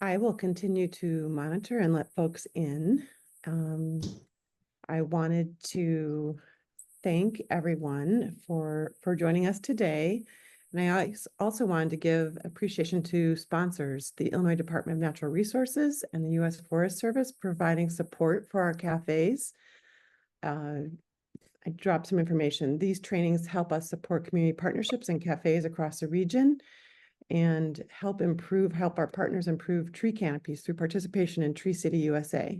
I will continue to monitor and let folks in. I wanted to thank everyone for joining us today. And I also wanted to give appreciation to sponsors, the Illinois Department of Natural Resources and the U.S. Forest Service, providing support for our cafes. I dropped some information. These trainings help us support community partnerships and cafes across the region and help our partners improve tree canopies through participation in Tree City USA.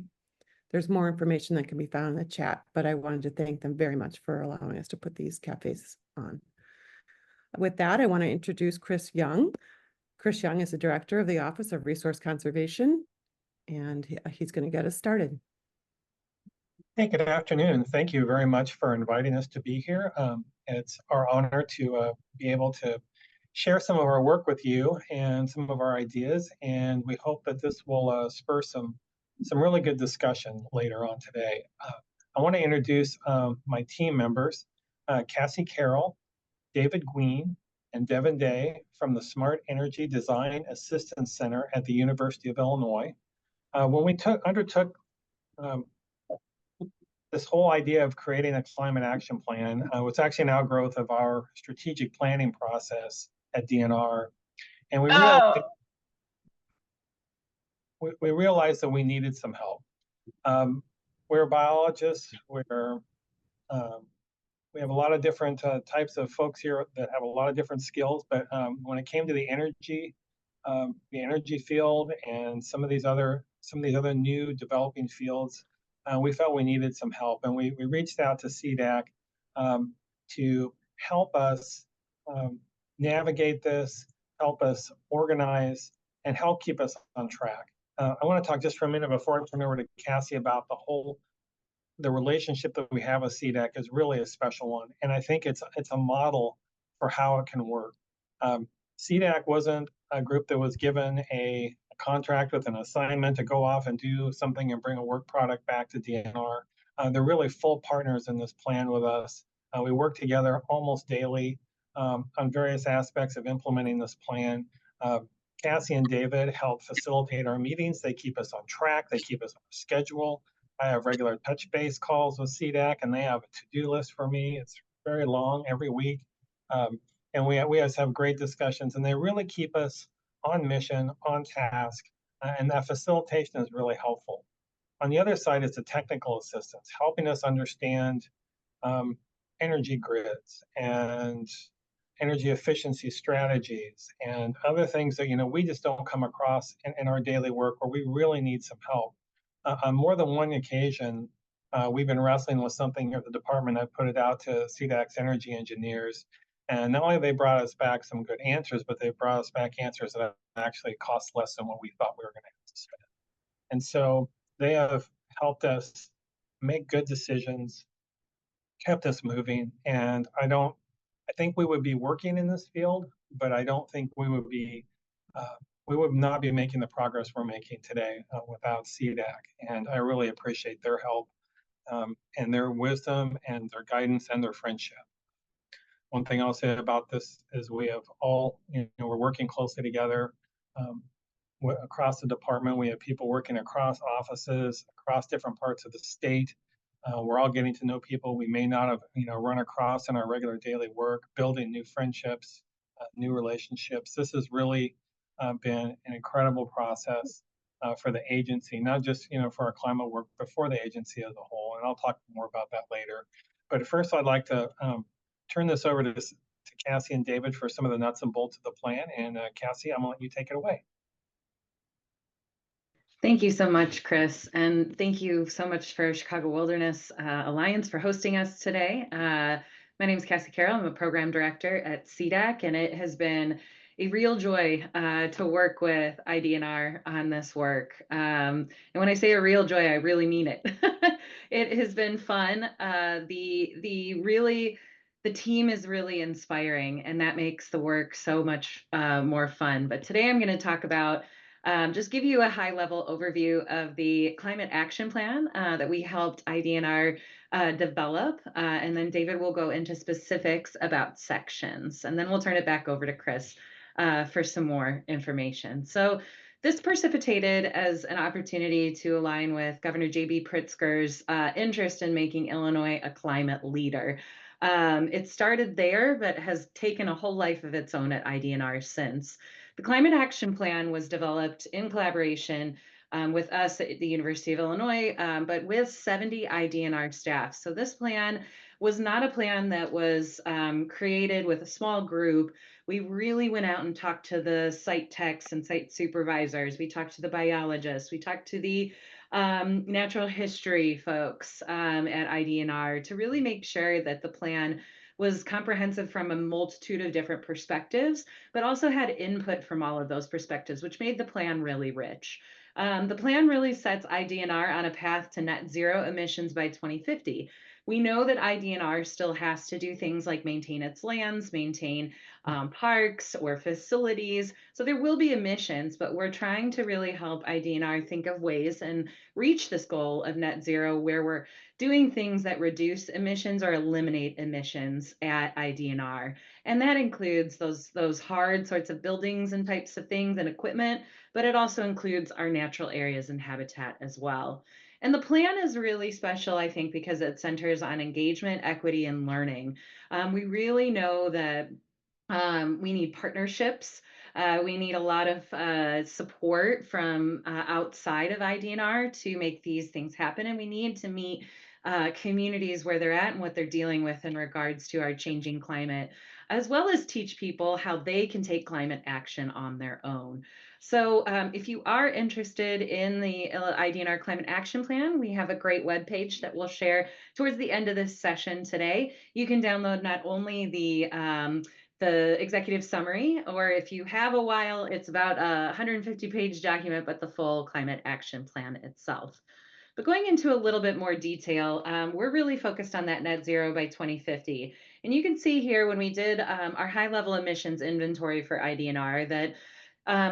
There's more information that can be found in the chat, but I wanted to thank them very much for allowing us to put these cafes on. With that, I want to introduce Chris Young. Chris Young is the Director of the Office of Resource Conservation, and he's going to get us started. Hey, good afternoon. Thank you very much for inviting us to be here. It's our honor to be able to share some of our work with you and some of our ideas, and we hope that this will spur some really good discussion later on today. I want to introduce my team members, Cassie Carroll, David Gween, and Devin Day from the Smart Energy Design Assistance Center at the University of Illinois. When we undertook this whole idea of creating a climate action plan was actually an outgrowth of our strategic planning process at DNR. And we realized that we needed some help. We're biologists. We have a lot of different types of folks here that have a lot of different skills. But when it came to the energy field and some of these other new developing fields, we felt we needed some help, and we reached out to CDAC to help us navigate this, help us organize, and help keep us on track. I want to talk just for a minute before I turn over to Cassie about the relationship that we have with CDAC is really a special one, and I think it's a model for how it can work. CDAC wasn't a group that was given a contract with an assignment to go off and do something and bring a work product back to DNR. They're really full partners in this plan with us. We work together almost daily on various aspects of implementing this plan. Cassie and David help facilitate our meetings. They keep us on track. They keep us on schedule. I have regular touch base calls with CDAC, and they have a to-do list for me. It's very long every week. And we always have great discussions, and they really keep us on mission, on task, and that facilitation is really helpful. On the other side is the technical assistance, helping us understand energy grids and energy efficiency strategies and other things that we just don't come across in our daily work, where we really need some help. On more than one occasion, we've been wrestling with something here at the department. I put it out to CDAC's energy engineers, and not only have they brought us back some good answers, but they brought us back answers that actually cost less than what we thought we were going to have to spend. And so they have helped us make good decisions, kept us moving. And I think we would be working in this field, but I don't think we would not be making the progress we're making today without CDAC. And I really appreciate their help and their wisdom and their guidance and their friendship. One thing I'll say about this is we have all, we're working closely together across the department. We have people working across offices, across different parts of the state. We're all getting to know people we may not have, run across in our regular daily work, building new friendships, new relationships. This has really been an incredible process for the agency, not just, for our climate work, but for the agency as a whole. And I'll talk more about that later. But first, I'd like to turn this over to Cassie and David for some of the nuts and bolts of the plan. And Cassie, I'm gonna let you take it away. Thank you so much, Chris. And thank you so much for Chicago Wilderness Alliance for hosting us today. My name is Cassie Carroll. I'm a program director at CDAC, and it has been a real joy to work with IDNR on this work. And when I say a real joy, I really mean it. It has been fun. The team is really inspiring, and that makes the work so much more fun. But today I'm going to talk about, just give you a high-level overview of the climate action plan that we helped IDNR develop, and then David will go into specifics about sections, and then we'll turn it back over to Chris for some more information. So This precipitated as an opportunity to align with Governor J.B. Pritzker's interest in making Illinois a climate leader. It started there, but has taken a whole life of its own at IDNR since. The Climate Action Plan was developed in collaboration with us at the University of Illinois, but with 70 IDNR staff. So this plan was not a plan that was created with a small group. We really went out and talked to the site techs and site supervisors. We talked to the biologists. We talked to the natural history folks at IDNR to really make sure that the plan was comprehensive from a multitude of different perspectives, but also had input from all of those perspectives, which made the plan really rich. The plan really sets IDNR on a path to net zero emissions by 2050. We know that IDNR still has to do things like maintain its lands, maintain parks or facilities. So there will be emissions, but we're trying to really help IDNR think of ways and reach this goal of net zero where we're doing things that reduce emissions or eliminate emissions at IDNR. And that includes those hard sorts of buildings and types of things and equipment, but it also includes our natural areas and habitat as well. And the plan is really special, I think, because it centers on engagement, equity, and learning. We really know that we need partnerships. We need a lot of support from outside of IDNR to make these things happen. And we need to meet communities where they're at and what they're dealing with in regards to our changing climate, as well as teach people how they can take climate action on their own. So if you are interested in the IDNR Climate Action Plan, we have a great webpage that we'll share towards the end of this session today. You can download not only the executive summary, or if you have a while, it's about a 150-page document, but the full climate action plan itself. But going into a little bit more detail, we're really focused on that net zero by 2050. And you can see here when we did our high level emissions inventory for IDNR that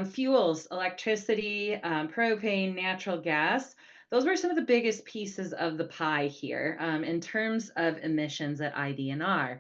fuels, electricity, propane, natural gas, those were some of the biggest pieces of the pie here in terms of emissions at IDNR.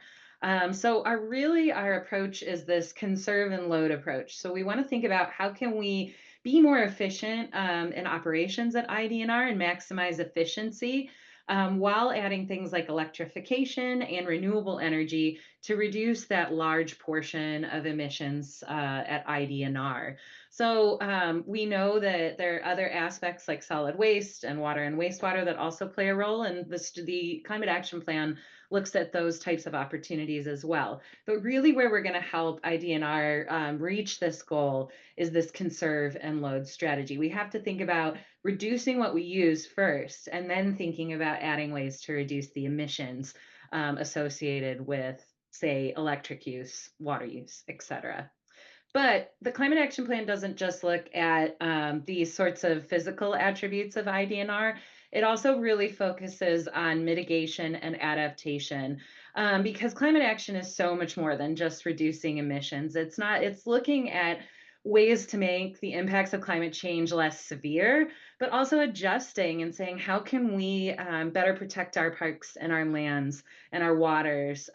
So our approach is this conserve and load approach. So we want to think about how can we be more efficient in operations at IDNR and maximize efficiency while adding things like electrification and renewable energy to reduce that large portion of emissions at IDNR. So we know that there are other aspects like solid waste and water and wastewater that also play a role, and the Climate Action Plan looks at those types of opportunities as well. But really where we're going to help IDNR reach this goal is this conserve and load strategy. We have to think about reducing what we use first, and then thinking about adding ways to reduce the emissions associated with, say, electric use, water use, et cetera. But the Climate Action Plan doesn't just look at these sorts of physical attributes of IDNR. It also really focuses on mitigation and adaptation because climate action is so much more than just reducing emissions. It's looking at ways to make the impacts of climate change less severe, but also adjusting and saying, how can we better protect our parks and our lands and our waters,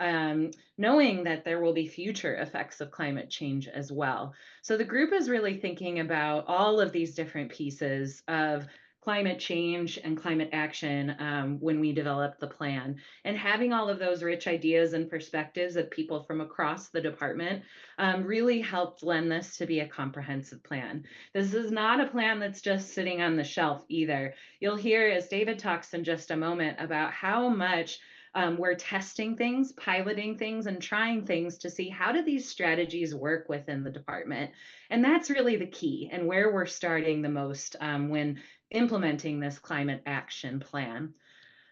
knowing that there will be future effects of climate change as well. So the group is really thinking about all of these different pieces of climate change and climate action when we develop the plan. And having all of those rich ideas and perspectives of people from across the department really helped lend this to be a comprehensive plan. This is not a plan that's just sitting on the shelf either. You'll hear as David talks in just a moment about how much we're testing things, piloting things, and trying things to see how do these strategies work within the department. And that's really the key and where we're starting the most when implementing this climate action plan.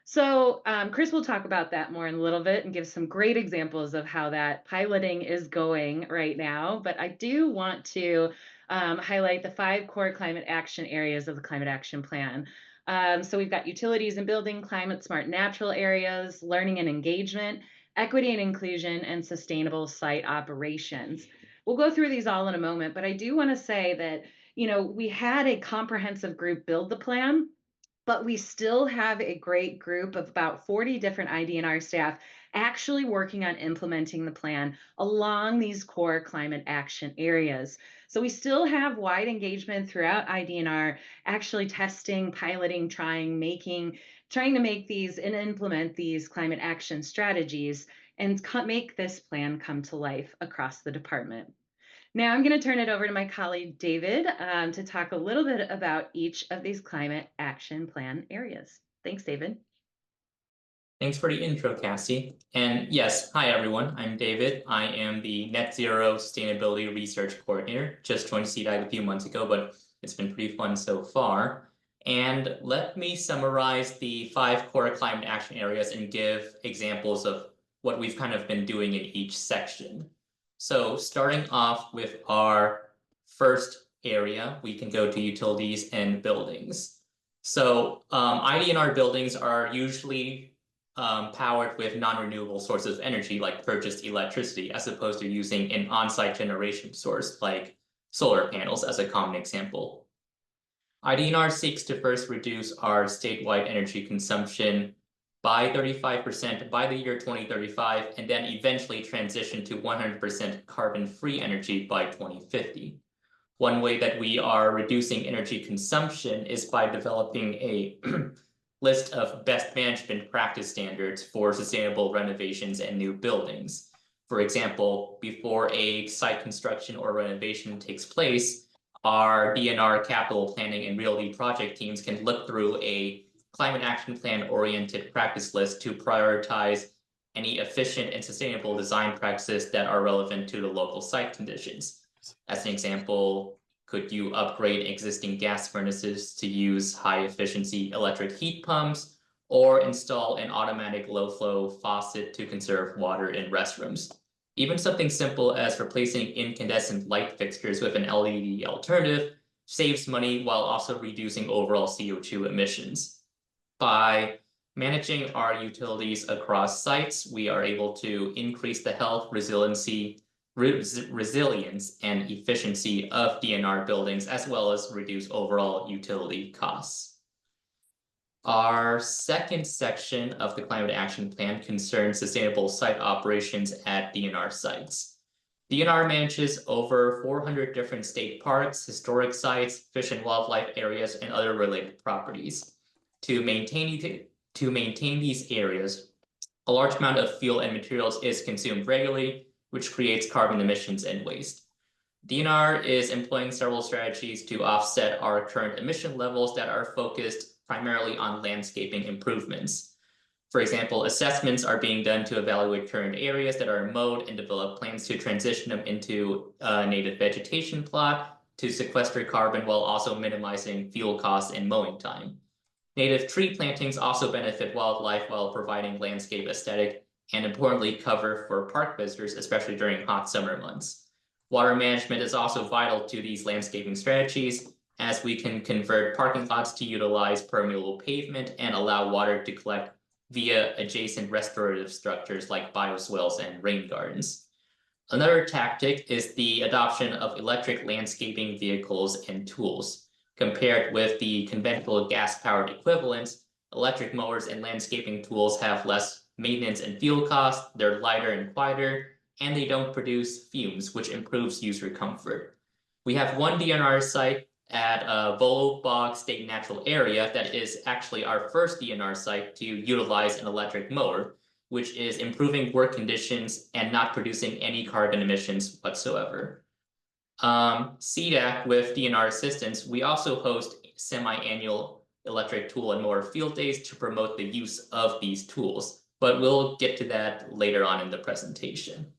So Chris will talk about that more in a little bit and give some great examples of how that piloting is going right now. But I do want to highlight the 5 core climate action areas of the climate action plan. So we've got utilities and building, climate smart natural areas, learning and engagement, equity and inclusion, and sustainable site operations. We'll go through these all in a moment, but I do want to say that, we had a comprehensive group build the plan, but we still have a great group of about 40 different IDNR staff actually working on implementing the plan along these core climate action areas. So we still have wide engagement throughout IDNR, actually testing, piloting, trying to make these and implement these climate action strategies and make this plan come to life across the department. Now I'm going to turn it over to my colleague David to talk a little bit about each of these climate action plan areas. Thanks, David. Thanks for the intro, Cassie. And yes, hi everyone, I'm David. I am the Net Zero Sustainability Research Coordinator. Just joined CDAG a few months ago, but it's been pretty fun so far. And let me summarize the 5 core climate action areas and give examples of what we've kind of been doing in each section. So starting off with our first area, we can go to utilities and buildings. So IDNR buildings are usually powered with non-renewable sources of energy like purchased electricity, as opposed to using an on-site generation source like solar panels as a common example. IDNR seeks to first reduce our statewide energy consumption by 35% by the year 2035, and then eventually transition to 100% carbon-free energy by 2050. One way that we are reducing energy consumption is by developing a list of best management practice standards for sustainable renovations and new buildings. For example, before a site construction or renovation takes place, our DNR capital planning and realty project teams can look through a climate action plan oriented practice list to prioritize any efficient and sustainable design practices that are relevant to the local site conditions. As an example, could you upgrade existing gas furnaces to use high efficiency electric heat pumps, or install an automatic low flow faucet to conserve water in restrooms? Even something simple as replacing incandescent light fixtures with an LED alternative saves money while also reducing overall CO2 emissions. By managing our utilities across sites, we are able to increase the health, resilience, and efficiency of DNR buildings, as well as reduce overall utility costs. Our second section of the Climate Action Plan concerns sustainable site operations at DNR sites. DNR manages over 400 different state parks, historic sites, fish and wildlife areas, and other related properties. To maintain these areas, a large amount of fuel and materials is consumed regularly, which creates carbon emissions and waste. DNR is employing several strategies to offset our current emission levels that are focused primarily on landscaping improvements. For example, assessments are being done to evaluate current areas that are mowed and develop plans to transition them into a native vegetation plot to sequester carbon while also minimizing fuel costs and mowing time. Native tree plantings also benefit wildlife while providing landscape aesthetic and importantly cover for park visitors, especially during hot summer months. Water management is also vital to these landscaping strategies, as we can convert parking lots to utilize permeable pavement and allow water to collect via adjacent restorative structures like bioswales and rain gardens. Another tactic is the adoption of electric landscaping vehicles and tools. Compared with the conventional gas-powered equivalents, electric mowers and landscaping tools have less maintenance and fuel costs, they're lighter and quieter, and they don't produce fumes, which improves user comfort. We have one DNR site at Volo Bog State Natural Area that is actually our first DNR site to utilize an electric mower, which is improving work conditions and not producing any carbon emissions whatsoever. CDAC, with DNR assistance, we also host semi-annual electric tool and mower field days to promote the use of these tools, but we'll get to that later on in the presentation.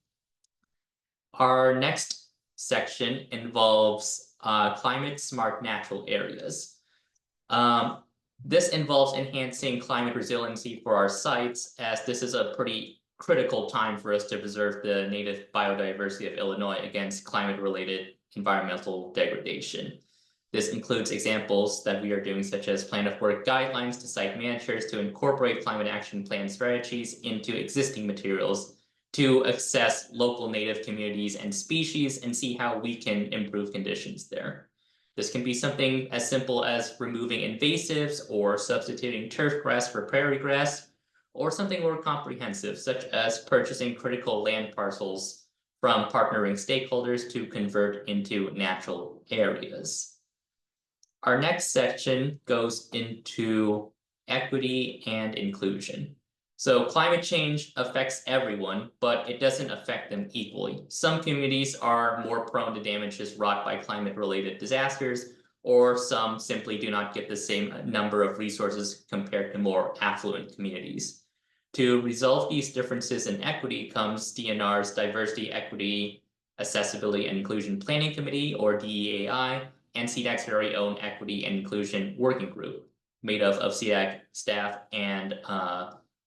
Our next section involves climate smart natural areas. This involves enhancing climate resiliency for our sites, as this is a pretty critical time for us to preserve the native biodiversity of Illinois against climate-related environmental degradation. This includes examples that we are doing, such as plan of work guidelines to site managers to incorporate climate action plan strategies into existing materials to assess local native communities and species and see how we can improve conditions there. This can be something as simple as removing invasives or substituting turf grass for prairie grass, or something more comprehensive, such as purchasing critical land parcels from partnering stakeholders to convert into natural areas. Our next section goes into equity and inclusion. So climate change affects everyone, but it doesn't affect them equally. Some communities are more prone to damages wrought by climate-related disasters, or some simply do not get the same number of resources compared to more affluent communities. To resolve these differences in equity comes DNR's Diversity, Equity, Accessibility, and Inclusion Planning Committee, or DEAI, and CDAC's very own Equity and Inclusion Working Group, made of CDAC staff and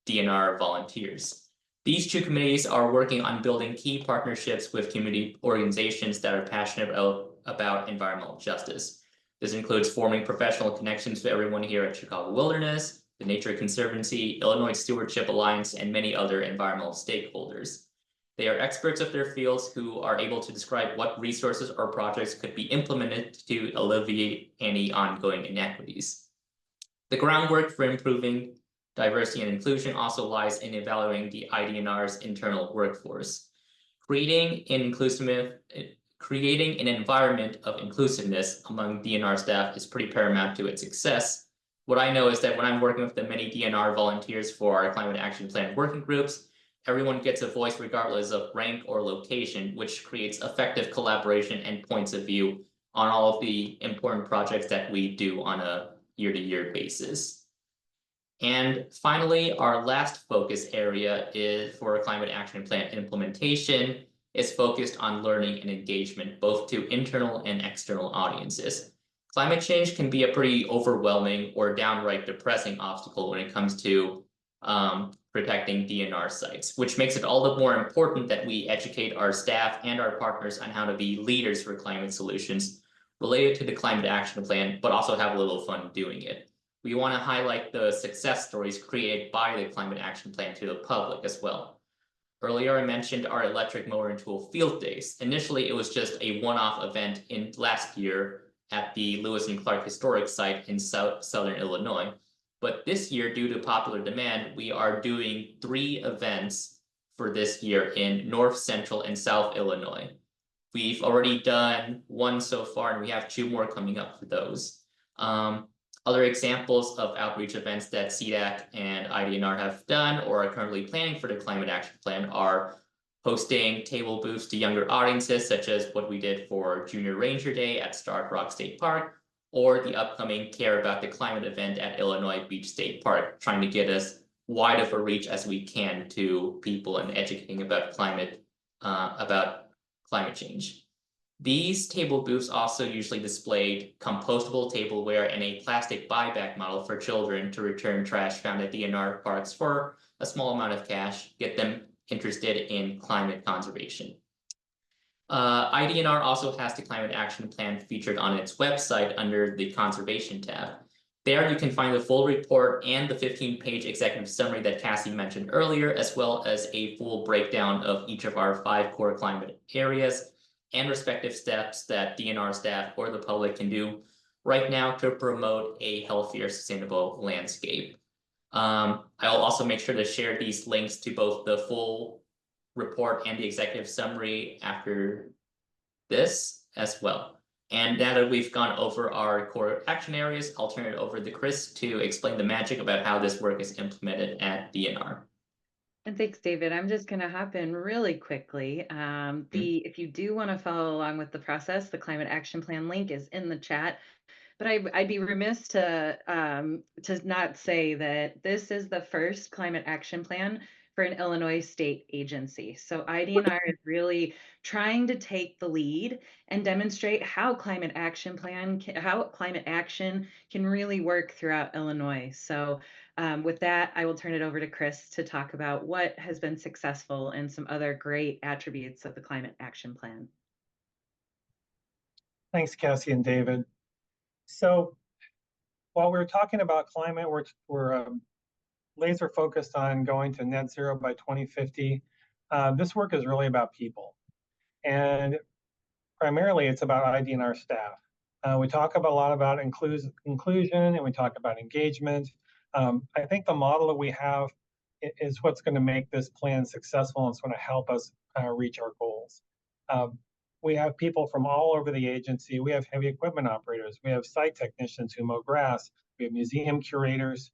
DNR volunteers. These two committees are working on building key partnerships with community organizations that are passionate about environmental justice. This includes forming professional connections with everyone here at Chicago Wilderness, the Nature Conservancy, Illinois Stewardship Alliance, and many other environmental stakeholders. They are experts of their fields who are able to describe what resources or projects could be implemented to alleviate any ongoing inequities. The groundwork for improving diversity and inclusion also lies in evaluating the IDNR's internal workforce. Creating an environment of inclusiveness among DNR staff is pretty paramount to its success. What I know is that when I'm working with the many DNR volunteers for our climate action plan working groups, everyone gets a voice regardless of rank or location, which creates effective collaboration and points of view on all of the important projects that we do on a year-to-year basis. And finally, our last focus area is for climate action plan implementation is focused on learning and engagement, both to internal and external audiences. Climate change can be a pretty overwhelming or downright depressing obstacle when it comes to protecting DNR sites, which makes it all the more important that we educate our staff and our partners on how to be leaders for climate solutions related to the climate action plan, but also have a little fun doing it. We want to highlight the success stories created by the climate action plan to the public as well. Earlier, I mentioned our electric mower and tool field days. Initially, it was just a one-off event in last year at the Lewis and Clark Historic Site in Southern Illinois. But this year, due to popular demand, we are doing 3 events for this year in North, Central, and South Illinois. We've already done 1 so far, and we have 2 more coming up for those. Other examples of outreach events that CDAC and IDNR have done or are currently planning for the Climate Action Plan are hosting table booths to younger audiences, such as what we did for Junior Ranger Day at Stark Rock State Park, or the upcoming Care About the Climate event at Illinois Beach State Park, trying to get as wide of a reach as we can to people and educating about climate change. These table booths also usually displayed compostable tableware and a plastic buyback model for children to return trash found at DNR parks for a small amount of cash, get them interested in climate conservation. IDNR also has the Climate Action Plan featured on its website under the Conservation tab. There you can find the full report and the 15-page executive summary that Cassie mentioned earlier, as well as a full breakdown of each of our 5 core climate areas and respective steps that DNR staff or the public can do right now to promote a healthier, sustainable landscape. I'll also make sure to share these links to both the full report and the executive summary after this as well. And now that we've gone over our core action areas, I'll turn it over to Chris to explain the magic about how this work is implemented at DNR. And thanks, David. I'm just going to hop in really quickly. If you do want to follow along with the process, the Climate Action Plan link is in the chat. But I'd be remiss to not say that this is the first climate action plan for an Illinois state agency. So IDNR is really trying to take the lead and demonstrate how climate action can really work throughout Illinois. So with that, I will turn it over to Chris to talk about what has been successful and some other great attributes of the climate action plan. Thanks, Cassie and David. So while we're talking about climate, we're laser focused on going to net zero by 2050. This work is really about people. And primarily it's about IDNR staff. We talk a lot about inclusion and we talk about engagement. I think the model that we have is what's going to make this plan successful, and it's going to help us reach our goals. We have people from all over the agency. We have heavy equipment operators. We have site technicians who mow grass. We have museum curators.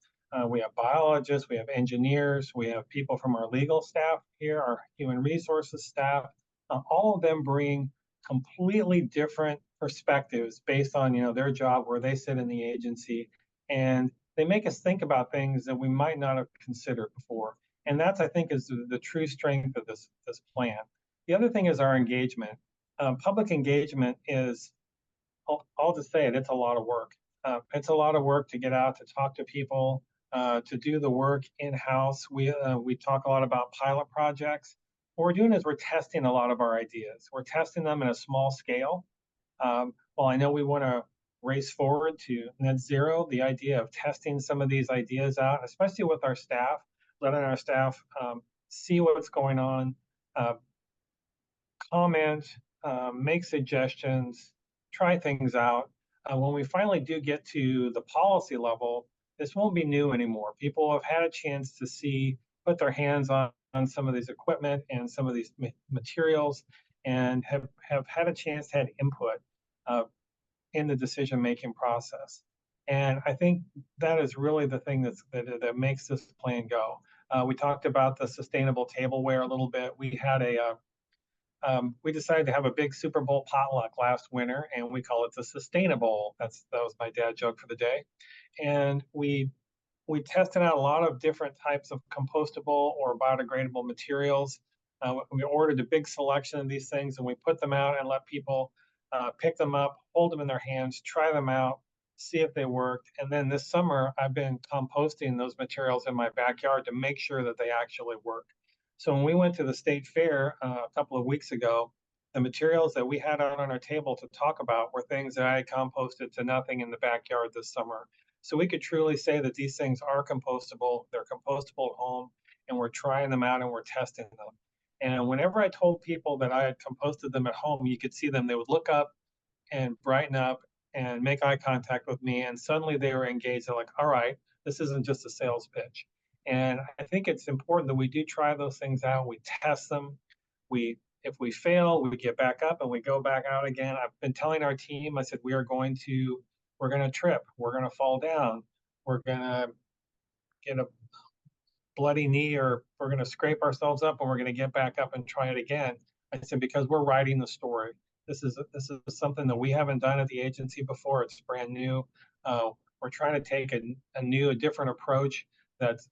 We have biologists. We have engineers. We have people from our legal staff here, our human resources staff. All of them bring completely different perspectives based on their job, where they sit in the agency, and they make us think about things that we might not have considered before. And that's, I think, is the true strength of this plan. The other thing is our engagement. Public engagement is, I'll just say it, it's a lot of work. It's a lot of work to get out, to talk to people, to do the work in-house. We talk a lot about pilot projects. What we're doing is we're testing a lot of our ideas. We're testing them in a small scale. While I know we want to race forward to net zero, the idea of testing some of these ideas out, especially with our staff, letting our staff see what's going on, comment, make suggestions, try things out. When we finally do get to the policy level, this won't be new anymore. People have had a chance to put their hands on some of these equipment and some of these materials, and have had a chance to have input in the decision-making process. And I think that is really the thing that makes this plan go. We talked about the sustainable tableware a little bit. We had we decided to have a big Super Bowl potluck last winter, and we call it the Sustainable. That was my dad joke for the day. And we tested out a lot of different types of compostable or biodegradable materials. We ordered a big selection of these things, and we put them out and let people pick them up, hold them in their hands, try them out, see if they worked. And then this summer, I've been composting those materials in my backyard to make sure that they actually work. So when we went to the state fair a couple of weeks ago, the materials that we had out on our table to talk about were things that I had composted to nothing in the backyard this summer. So we could truly say that these things are compostable, they're compostable at home, and we're trying them out and we're testing them. And whenever I told people that I had composted them at home, you could see them, they would look up and brighten up and make eye contact with me, and suddenly they were engaged. They're like, all right, this isn't just a sales pitch. And I think it's important that we do try those things out. We test them. If we fail, we get back up and we go back out again. I've been telling our team, I said, we're going to trip. We're going to fall down. We're going to get a bloody knee, or we're going to scrape ourselves up, and we're going to get back up and try it again. I said, because we're writing the story. This is something that we haven't done at the agency before. It's brand new. We're trying to take a different approach that's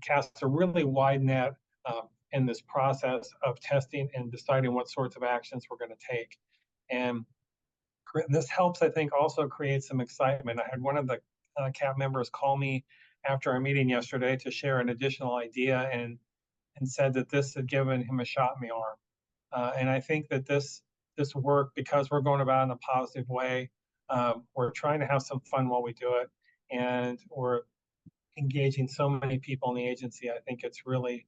casts a really wide net in this process of testing and deciding what sorts of actions we're going to take. And this helps, I think, also create some excitement. I had one of the CAP members call me after our meeting yesterday to share an additional idea, and said that this had given him a shot in the arm. And I think that this work, because we're going about it in a positive way, we're trying to have some fun while we do it, and we're engaging so many people in the agency. I think it's really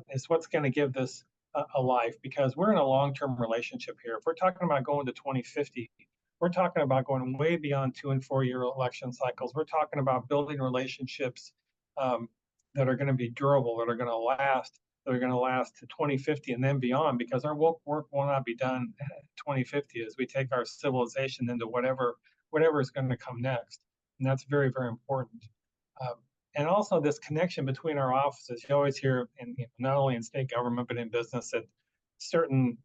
it's what's going to give this a life, because we're in a long-term relationship here. If we're talking about going to 2050, we're talking about going way beyond 2- and 4-year election cycles. We're talking about building relationships that are going to be durable, that are going to last to 2050 and then beyond, because our work will not be done at 2050 as we take our civilization into whatever is going to come next. And that's very, very important. And also this connection between our offices. You always hear, not only in state government, but in business, that certain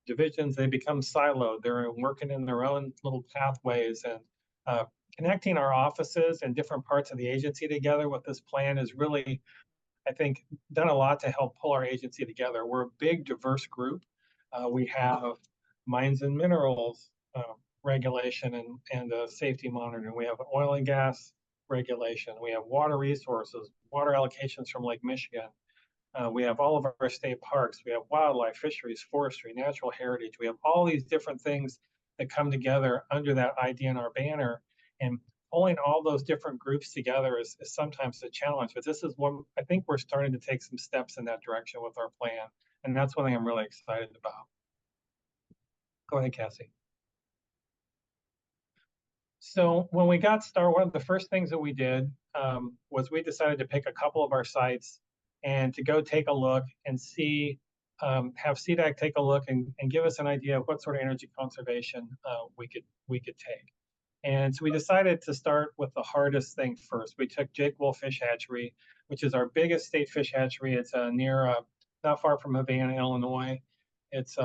divisions, they become siloed. They're working in their own little pathways, and connecting our offices and different parts of the agency together with this plan is really, I think, done a lot to help pull our agency together. We're a big, diverse group. We have mines and minerals regulation and safety monitoring. We have oil and gas regulation. We have water resources, water allocations from Lake Michigan. We have all of our state parks. We have wildlife, fisheries, forestry, natural heritage. We have all these different things that come together under that IDNR banner. And pulling all those different groups together is sometimes a challenge. But this is one, I think we're starting to take some steps in that direction with our plan. And that's one thing I'm really excited about. Go ahead, Cassie. So when we got started, one of the first things that we did was we decided to pick a couple of our sites and to go take a look and see, have CDAC take a look and give us an idea of what sort of energy conservation we could take. And so we decided to start with the hardest thing first. We took Jake Wolf Fish Hatchery, which is our biggest state fish hatchery. It's near, not far from Havana, Illinois. It's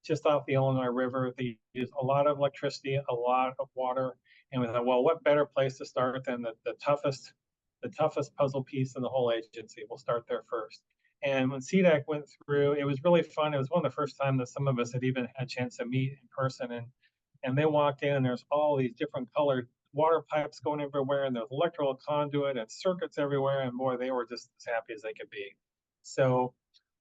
just off the Illinois River. They use a lot of electricity, a lot of water. And we thought, well, what better place to start than the toughest puzzle piece in the whole agency? We'll start there first. And when CDAC went through, it was really fun. It was one of the first times that some of us had even had a chance to meet in person. And they walked in and there's all these different colored water pipes going everywhere, and there's electrical conduit and circuits everywhere. And boy, they were just as happy as they could be. So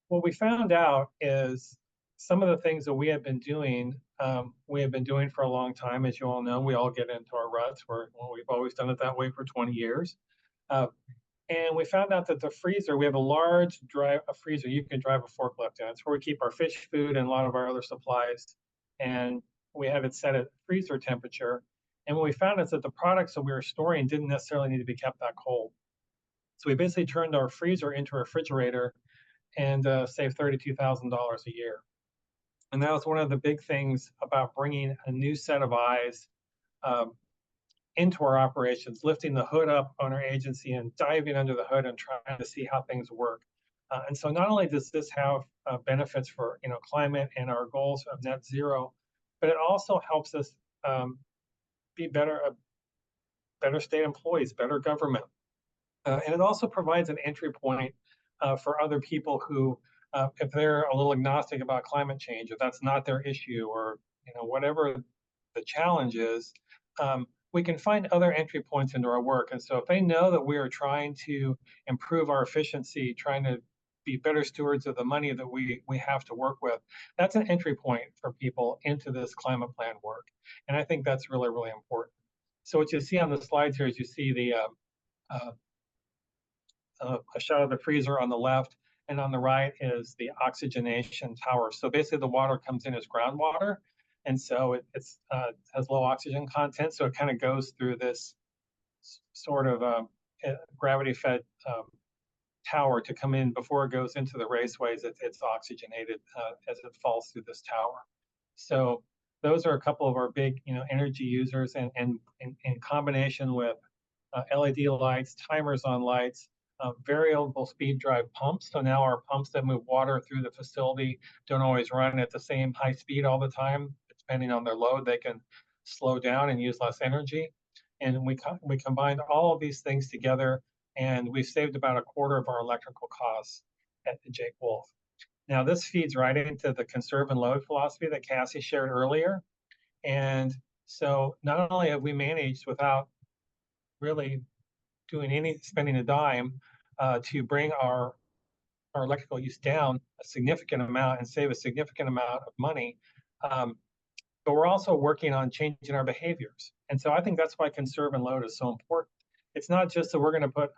what we found out is some of the things that we have been doing for a long time. As you all know, we all get into our ruts where we've always done it that way for 20 years. And we found out that the freezer, we have a large freezer you can drive a forklift in. It's where we keep our fish food and a lot of our other supplies. And we have it set at freezer temperature. And what we found is that the products that we were storing didn't necessarily need to be kept that cold. So we basically turned our freezer into a refrigerator and saved $32,000 a year. And that was one of the big things about bringing a new set of eyes into our operations, lifting the hood up on our agency and diving under the hood and trying to see how things work. And so not only does this have benefits for climate and our goals of net zero, but it also helps us be better state employees, better government. And it also provides an entry point for other people who, if they're a little agnostic about climate change, if that's not their issue, or whatever the challenge is, we can find other entry points into our work. And so if they know that we are trying to improve our efficiency, trying to be better stewards of the money that we have to work with, that's an entry point for people into this climate plan work. And I think that's really, really important. So what you see on the slides here is you see the a shot of the freezer on the left, and on the right is the oxygenation tower. So basically the water comes in as groundwater, and so it has low oxygen content, so it kind of goes through this sort of gravity-fed tower to come in before it goes into the raceways. It's oxygenated as it falls through this tower. So those are a couple of our big energy users, and in combination with LED lights, timers on lights, variable speed drive pumps. So now our pumps that move water through the facility don't always run at the same high speed all the time. Depending on their load, they can slow down and use less energy. And we combined all of these things together, and we've saved about a quarter of our electrical costs at the Jake Wolf. Now this feeds right into the conserve and load philosophy that Cassie shared earlier. And so not only have we managed without really spending a dime to bring our electrical use down a significant amount and save a significant amount of money, but we're also working on changing our behaviors. And so I think that's why conserve and load is so important. It's not just that we're going to put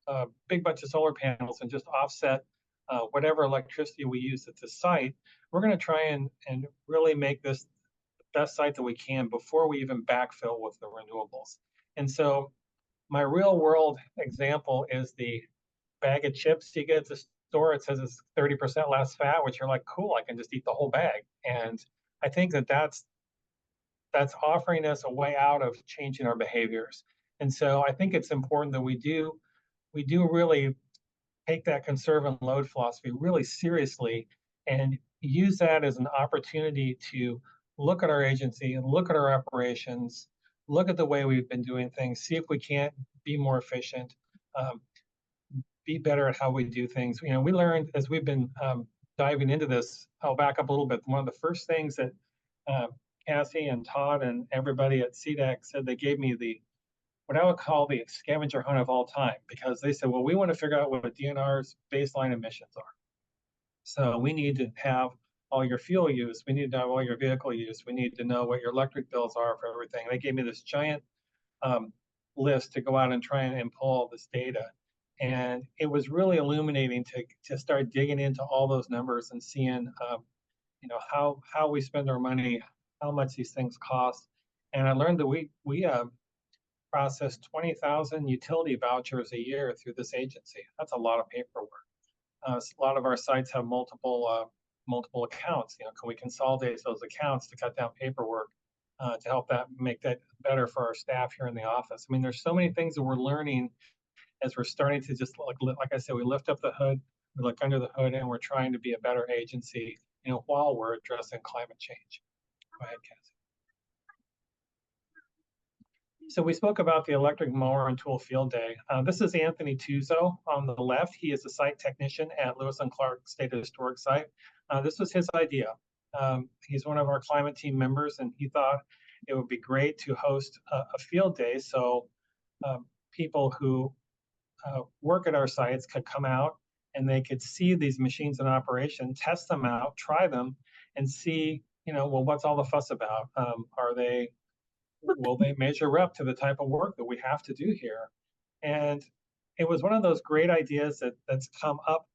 a big bunch of solar panels and just offset whatever electricity we use at the site. We're going to try and really make this the best site that we can before we even backfill with the renewables. And so my real world example is the bag of chips you get at the store. It says it's 30% less fat, which you're like, cool, I can just eat the whole bag. And I think that's offering us a way out of changing our behaviors. And so I think it's important that we do really take that conserve and load philosophy really seriously and use that as an opportunity to look at our agency and look at our operations, look at the way we've been doing things, see if we can't be more efficient, be better at how we do things. We learned as we've been diving into this. I'll back up a little bit. One of the first things that Cassie and Todd and everybody at CDAC said, they gave me what I would call the scavenger hunt of all time, because they said, well, we want to figure out what a DNR's baseline emissions are. So we need to have all your fuel use. We need to have all your vehicle use. We need to know what your electric bills are for everything. They gave me this giant list to go out and try and pull all this data. And it was really illuminating to start digging into all those numbers and seeing, how we spend our money, how much these things cost. And I learned that we process 20,000 utility vouchers a year through this agency. That's a lot of paperwork. A lot of our sites have multiple accounts. You know, can we consolidate those accounts to cut down paperwork to help that make that better for our staff here in the office? I mean, there's so many things that we're learning as we're starting to just like I said, we lift up the hood, we look under the hood, and we're trying to be a better agency, you know, while we're addressing climate change. Go ahead, Cassie. So we spoke about the electric mower and tool field day. This is Anthony Tuzo on the left. He is a site technician at Lewis and Clark State Historic Site. This was his idea. He's one of our climate team members, and he thought it would be great to host a field day so people who work at our sites could come out and they could see these machines in operation, test them out, try them, and see, you know, well, what's all the fuss about? Will they measure up to the type of work that we have to do here? And it was one of those great ideas that's come up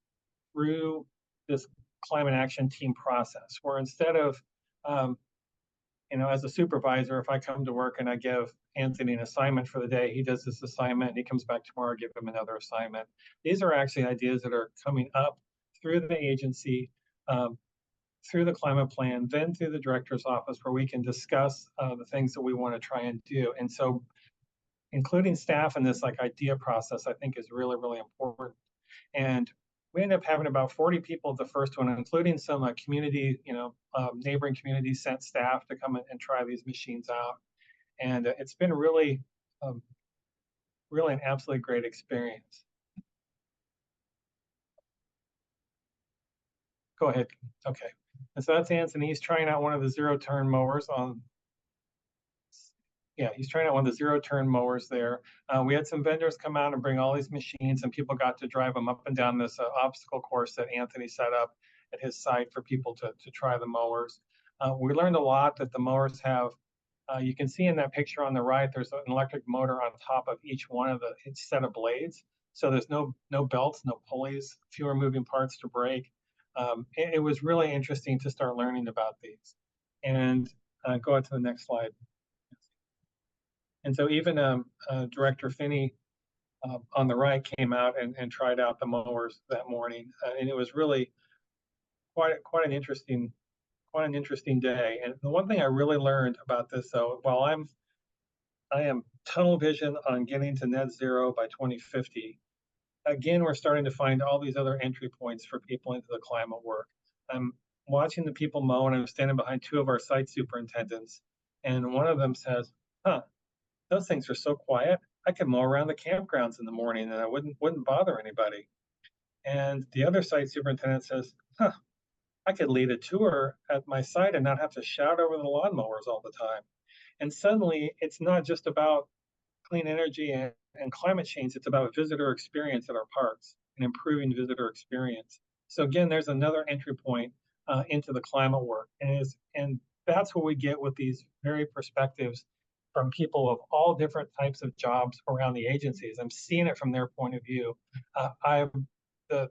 through this climate action team process, where instead of, you know, as a supervisor, if I come to work and I give Anthony an assignment for the day, he does this assignment and he comes back tomorrow, give him another assignment. These are actually ideas that are coming up through the agency, through the climate plan, then through the director's office, where we can discuss the things that we want to try and do. And so including staff in this like idea process, I think is really, really important. And we ended up having about 40 people at the first one, including some community, you know, neighboring communities sent staff to come and try these machines out. And it's been really, really an absolutely great experience. Go ahead. Okay. And so that's Anthony. He's trying out one of the zero-turn mowers on. Yeah, he's trying out one of the zero-turn mowers there. We had some vendors come out and bring all these machines, and people got to drive them up and down this obstacle course that Anthony set up at his site for people to try the mowers. We learned a lot that the mowers have. You can see in that picture on the right, there's an electric motor on top of each one of each set of blades. So there's no belts, no pulleys, fewer moving parts to brake. It was really interesting to start learning about these. And go on to the next slide. And so even Director Finney on the right came out and tried out the mowers that morning, and it was really quite an interesting day. And the one thing I really learned about this, though, while I am tunnel vision on getting to net zero by 2050. Again, we're starting to find all these other entry points for people into the climate work. I'm watching the people mow, and I'm standing behind two of our site superintendents, and one of them says, "Huh, those things are so quiet. I could mow around the campgrounds in the morning, and I wouldn't bother anybody." And the other site superintendent says, "Huh, I could lead a tour at my site and not have to shout over the lawnmowers all the time." And suddenly, it's not just about clean energy and climate change, it's about visitor experience at our parks and improving visitor experience. So again, there's another entry point into the climate work. And that's what we get with these very perspectives from people of all different types of jobs around the agencies. I'm seeing it from their point of view. The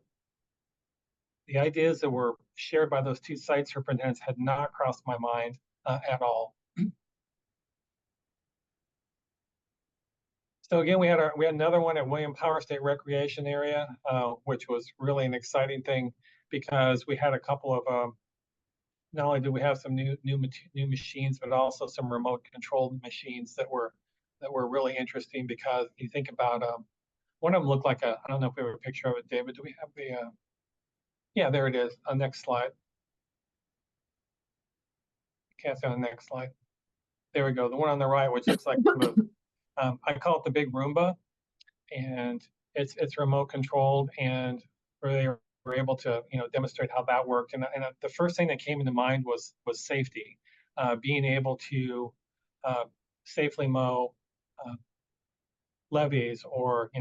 ideas that were shared by those two site superintendents had not crossed my mind at all. So again, we had another one at William Power State Recreation Area, which was really an exciting thing because we had a couple of not only did we have some new machines, but also some remote controlled machines that were really interesting because you think about one of them looked like I don't know if we have a picture of it, David. Do we have the? Yeah, there it is. Next slide. Can't see on the next slide. There we go. The one on the right, which looks like I call it the big Roomba, and it's remote controlled, and they were able to demonstrate how that worked. And the first thing that came into mind was safety, being able to safely mow levees or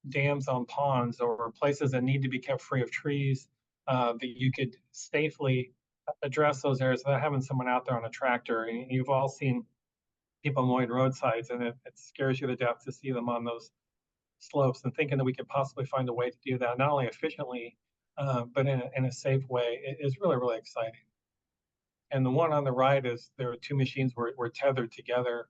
dams on ponds or places that need to be kept free of trees, that you could safely address those areas without having someone out there on a tractor. And you've all seen people mowing roadsides, and it scares you to death to see them on those slopes, and thinking that we could possibly find a way to do that, not only efficiently, but in a safe way, is really, really exciting. And the one on the right is there were two machines were tethered together.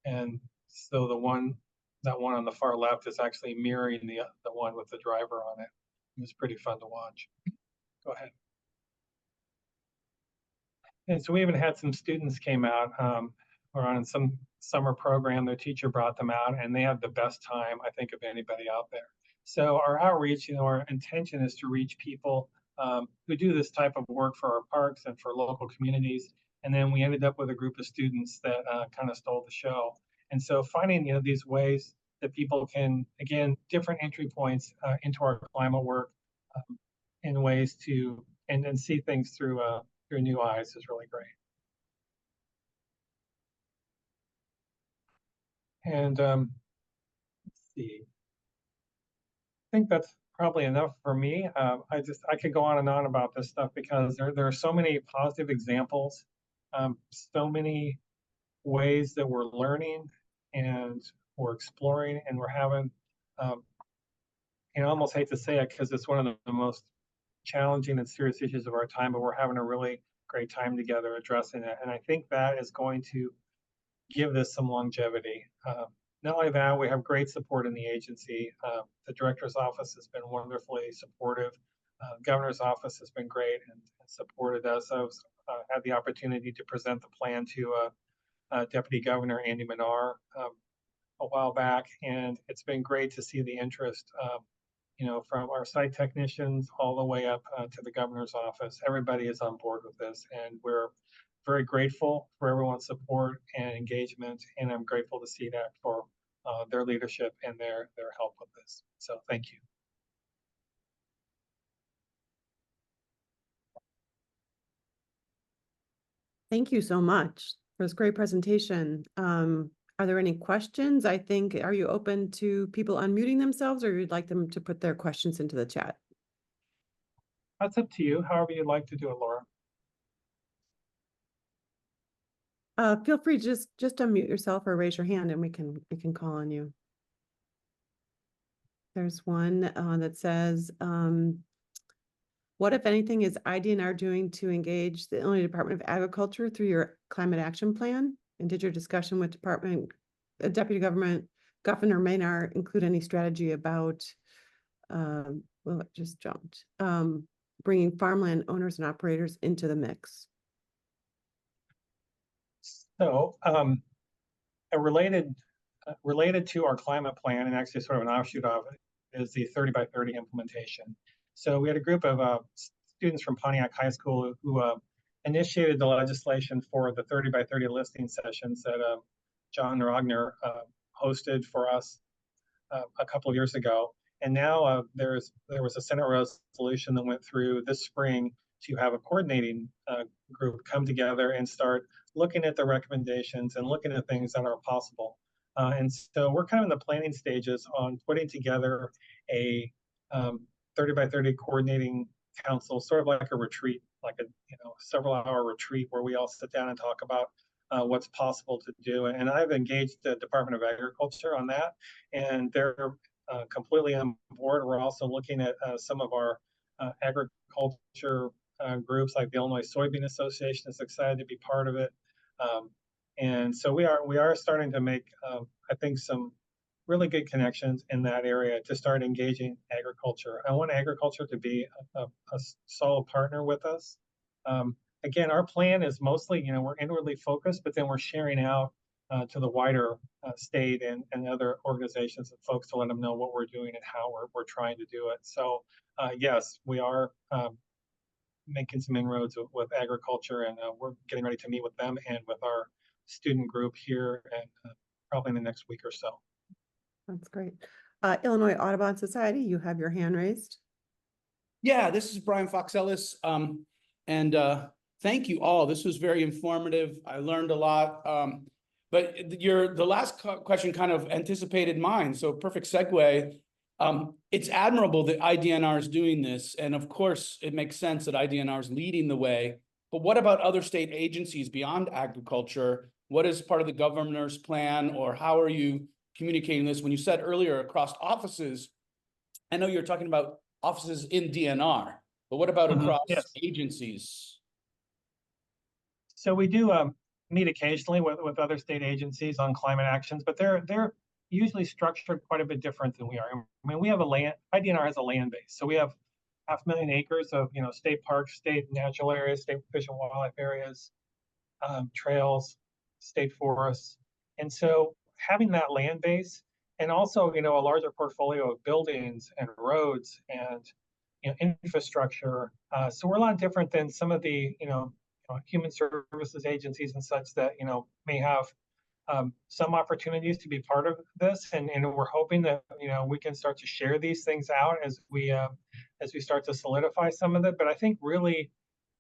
And so that one on the far left is actually mirroring the one with the driver on it. It was pretty fun to watch. Go ahead. And so we even had some students came out or on some summer program. Their teacher brought them out, and they had the best time, I think, of anybody out there. So our outreach, our intention is to reach people who do this type of work for our parks and for local communities. And then we ended up with a group of students that kind of stole the show. And so finding, these ways that people can, again, different entry points into our climate work in ways to and see things through new eyes is really great. And let's see. I think that's probably enough for me. I could go on and on about this stuff because there are so many positive examples, so many ways that we're learning and we're exploring, and we're having, I almost hate to say it because it's one of the most challenging and serious issues of our time, but we're having a really great time together addressing it. And I think that is going to give this some longevity. Not only that, we have great support in the agency. The director's office has been wonderfully supportive. Governor's office has been great and supported us. I've had the opportunity to present the plan to Deputy Governor Andy Manar a while back, and it's been great to see the interest from our site technicians all the way up to the governor's office. Everybody is on board with this, and we're very grateful for everyone's support and engagement, and I'm grateful to CDAC for their leadership and their help with this. So thank you. Thank you so much for this great presentation. Are there any questions? Are you open to people unmuting themselves, or you'd like them to put their questions into the chat? That's up to you, however you'd like to do it, Laura. Feel free to just unmute yourself or raise your hand, and we can call on you. There's one that says, what, if anything, is IDNR doing to engage the Illinois Department of Agriculture through your climate action plan? And did your discussion with Deputy Governor Maynard include any strategy about, well, it just jumped, bringing farmland owners and operators into the mix? So related to our climate plan, and actually sort of an offshoot of it, is the 30 by 30 implementation. So we had a group of students from Pontiac High School who initiated the legislation for the 30 by 30 listening sessions that John Rogner hosted for us a couple of years ago. And now there was a Senate resolution that went through this spring to have a coordinating group come together and start looking at the recommendations and looking at things that are possible. And so we're kind of in the planning stages on putting together a 30 by 30 coordinating council, sort of like a retreat, like a several-hour retreat where we all sit down and talk about what's possible to do. And I've engaged the Department of Agriculture on that, and they're completely on board. We're also looking at some of our agriculture groups, like the Illinois Soybean Association is excited to be part of it. And so we are starting to make, I think, some really good connections in that area to start engaging agriculture. I want agriculture to be a solid partner with us. Again, our plan is mostly, we're inwardly focused, but then we're sharing out to the wider state and other organizations and folks to let them know what we're doing and how we're trying to do it. So yes, we are making some inroads with agriculture, and we're getting ready to meet with them and with our student group here, and probably in the next week or so. That's great. Illinois Audubon Society, you have your hand raised. Yeah, this is Brian Fox Ellis. And thank you all. This was very informative. I learned a lot. But the last question kind of anticipated mine. So perfect segue. It's admirable that IDNR is doing this. And of course, it makes sense that IDNR is leading the way. But what about other state agencies beyond agriculture? What is part of the governor's plan, or how are you communicating this? When you said earlier across offices, I know you're talking about offices in DNR, but what about across agencies? So we do meet occasionally with other state agencies on climate actions, but they're usually structured quite a bit different than we are. I mean, we have IDNR has a land base, so we have 500,000 acres of state parks, state natural areas, state fish and wildlife areas, trails, state forests, and so having that land base and also a larger portfolio of buildings and roads and infrastructure. So we're a lot different than some of the human services agencies and such that may have some opportunities to be part of this, and we're hoping that we can start to share these things out as we start to solidify some of it. But I think really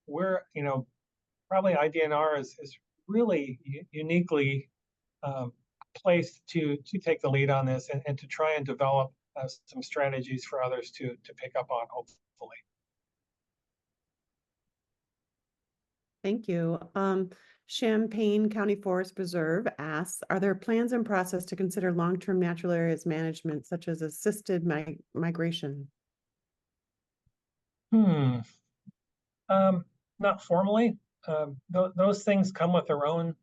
we're probably IDNR is really uniquely placed to take the lead on this and to try and develop some strategies for others to pick up on, hopefully. Thank you. Champaign County Forest Preserve asks, are there plans in process to consider long-term natural areas management, such as assisted migration? Not formally. Those things come with their own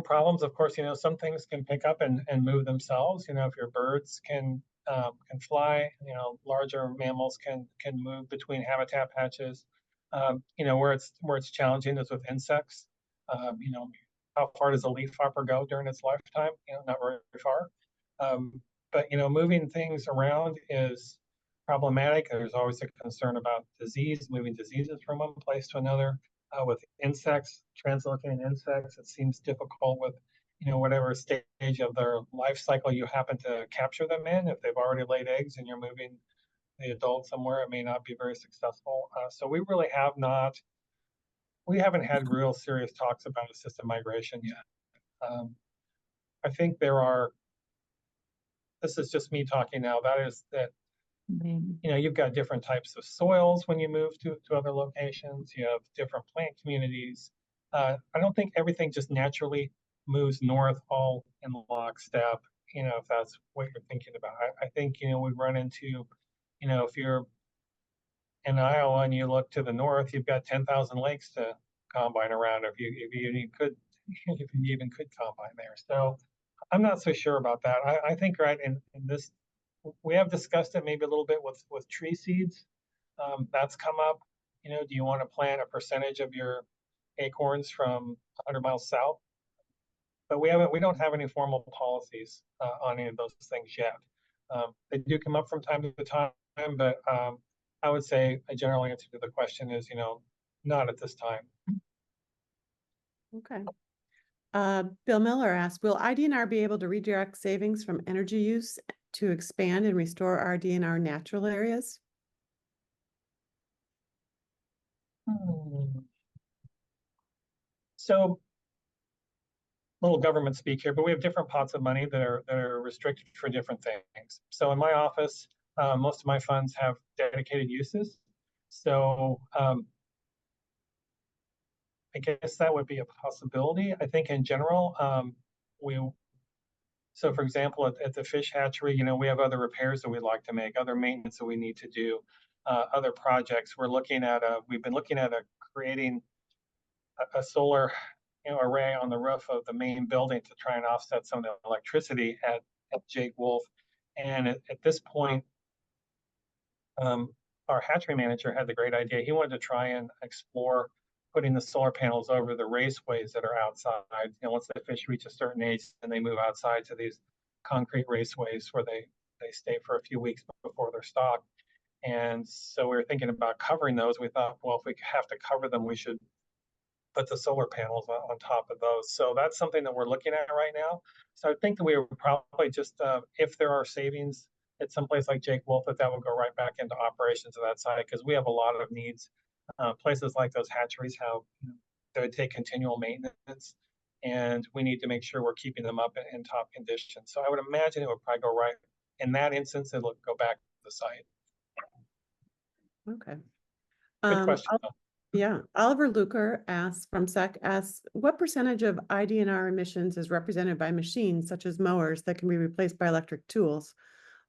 problems. Of course, some things can pick up and move themselves. If your birds can fly, larger mammals can move between habitat patches. Where it's challenging is with insects. How far does a leafhopper go during its lifetime? Not very far. But moving things around is problematic. There's always a concern about disease, moving diseases from one place to another. With insects, translocating insects, it seems difficult with whatever stage of their life cycle you happen to capture them in. If they've already laid eggs and you're moving the adult somewhere, it may not be very successful. So we really haven't had real serious talks about assisted migration yet. I think this is just me talking now, that you've got different types of soils when you move to other locations. You have different plant communities. I don't think everything just naturally moves north all in lockstep, if that's what you're thinking about. I think, we run into, if you're in Iowa and you look to the north, you've got 10,000 lakes to combine around if you even could combine there. So I'm not so sure about that. I think right in this, we have discussed it maybe a little bit with tree seeds. That's come up. Do you want to plant a percentage of your acorns from 100 miles south? But we don't have any formal policies on any of those things yet. They do come up from time to time, but I would say a general answer to the question is, not at this time. Okay. Bill Miller asked, will IDNR be able to redirect savings from energy use to expand and restore our DNR natural areas? So, little government speak here, but we have different pots of money that are restricted for different things. So in my office, most of my funds have dedicated uses. So I guess that would be a possibility. I think in general, so for example, at the fish hatchery, we have other repairs that we'd like to make, other maintenance that we need to do, other projects. We've been looking at creating a solar array on the roof of the main building to try and offset some of the electricity at Jake Wolf. And at this point, our hatchery manager had the great idea. He wanted to try and explore putting the solar panels over the raceways that are outside. Once the fish reach a certain age, then they move outside to these concrete raceways where they stay for a few weeks before they're stocked. And so we were thinking about covering those. We thought, well, if we have to cover them, we should put the solar panels on top of those. So that's something that we're looking at right now. So I think that we would probably just, if there are savings at some place like Jake Wolf, that would go right back into operations of that side, because we have a lot of needs. Places like those hatcheries have, they would take continual maintenance, and we need to make sure we're keeping them up in top condition. So I would imagine it would probably go right in that instance. It'll go back to the site. Okay. Good question. Yeah, Oliver Luker from SEC asks, what percentage of IDNR emissions is represented by machines such as mowers that can be replaced by electric tools?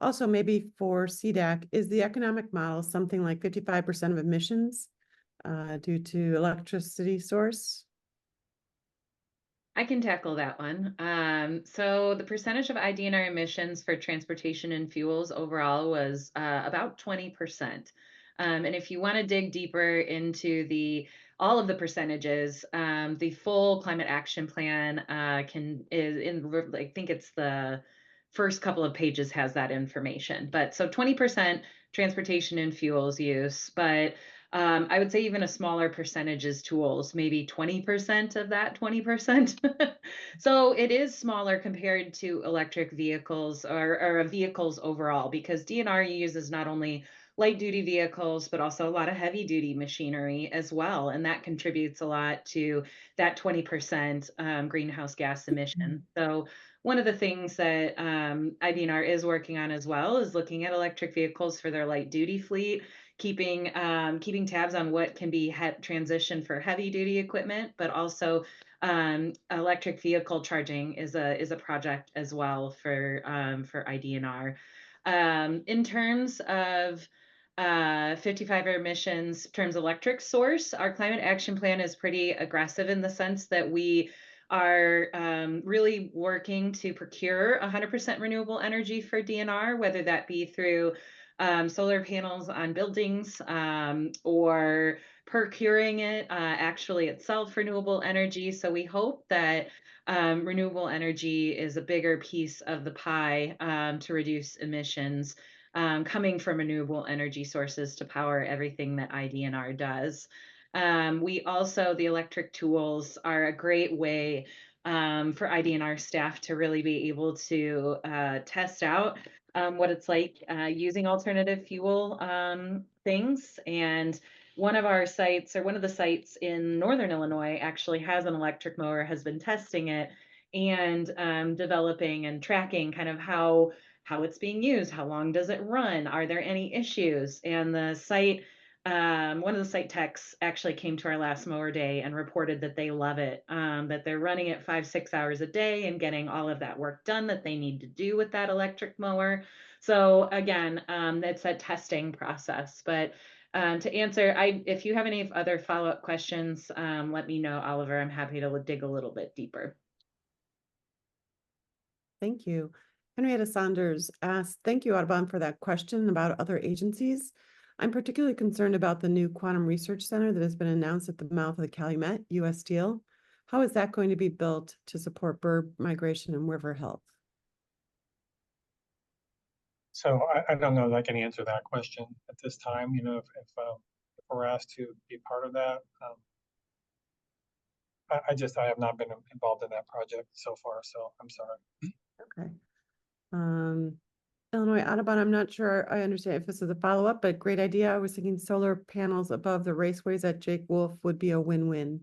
Also, maybe for CDAC, is the economic model something like 55% of emissions due to electricity source? I can tackle that one. So the percentage of IDNR emissions for transportation and fuels overall was about 20%. And if you want to dig deeper into all of the percentages, the full climate action plan I think it's the first couple of pages has that information. But so 20% transportation and fuels use, but I would say even a smaller percentage is tools, maybe 20% of that 20%. So it is smaller compared to electric vehicles or vehicles overall, because DNR uses not only light duty vehicles, but also a lot of heavy duty machinery as well. And that contributes a lot to that 20% greenhouse gas emission. So one of the things that IDNR is working on as well is looking at electric vehicles for their light duty fleet, keeping tabs on what can be transitioned for heavy duty equipment, but also electric vehicle charging is a project as well for IDNR. In terms of 55 emissions, in terms of electric source, our climate action plan is pretty aggressive in the sense that we are really working to procure 100% renewable energy for DNR, whether that be through solar panels on buildings or procuring it actually itself renewable energy. So we hope that renewable energy is a bigger piece of the pie to reduce emissions coming from renewable energy sources to power everything that IDNR does. The electric tools are a great way for IDNR staff to really be able to test out what it's like using alternative fuel things. And one of the sites in Northern Illinois actually has an electric mower, has been testing it and developing and tracking kind of how it's being used, how long does it run, are there any issues? And one of the site techs actually came to our last mower day and reported that they love it, that they're running it 5-6 hours a day and getting all of that work done that they need to do with that electric mower. So again, it's a testing process. But to answer, if you have any other follow-up questions, let me know, Oliver. I'm happy to dig a little bit deeper. Thank you. Henrietta Saunders asked, thank you, Audubon, for that question about other agencies. I'm particularly concerned about the new Quantum Research Center that has been announced at the mouth of the Calumet, U.S. Steel. How is that going to be built to support bird migration and river health? So I don't know that I can answer that question at this time. You know, if we're asked to be part of that, I have not been involved in that project so far, so I'm sorry. Okay. Illinois Audubon, I'm not sure I understand if this is a follow-up, but great idea. I was thinking solar panels above the raceways at Jake Wolf would be a win-win.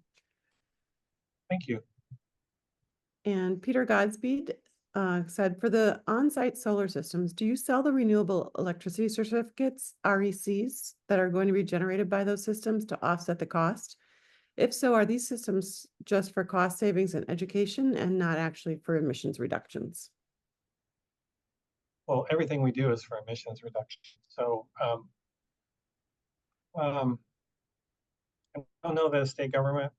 Thank you. And Peter Godspeed said, for the on-site solar systems, do you sell the renewable electricity certificates, RECs, that are going to be generated by those systems to offset the cost? If so, are these systems just for cost savings and education and not actually for emissions reductions? Well, everything we do is for emissions reduction. So I don't know the state government.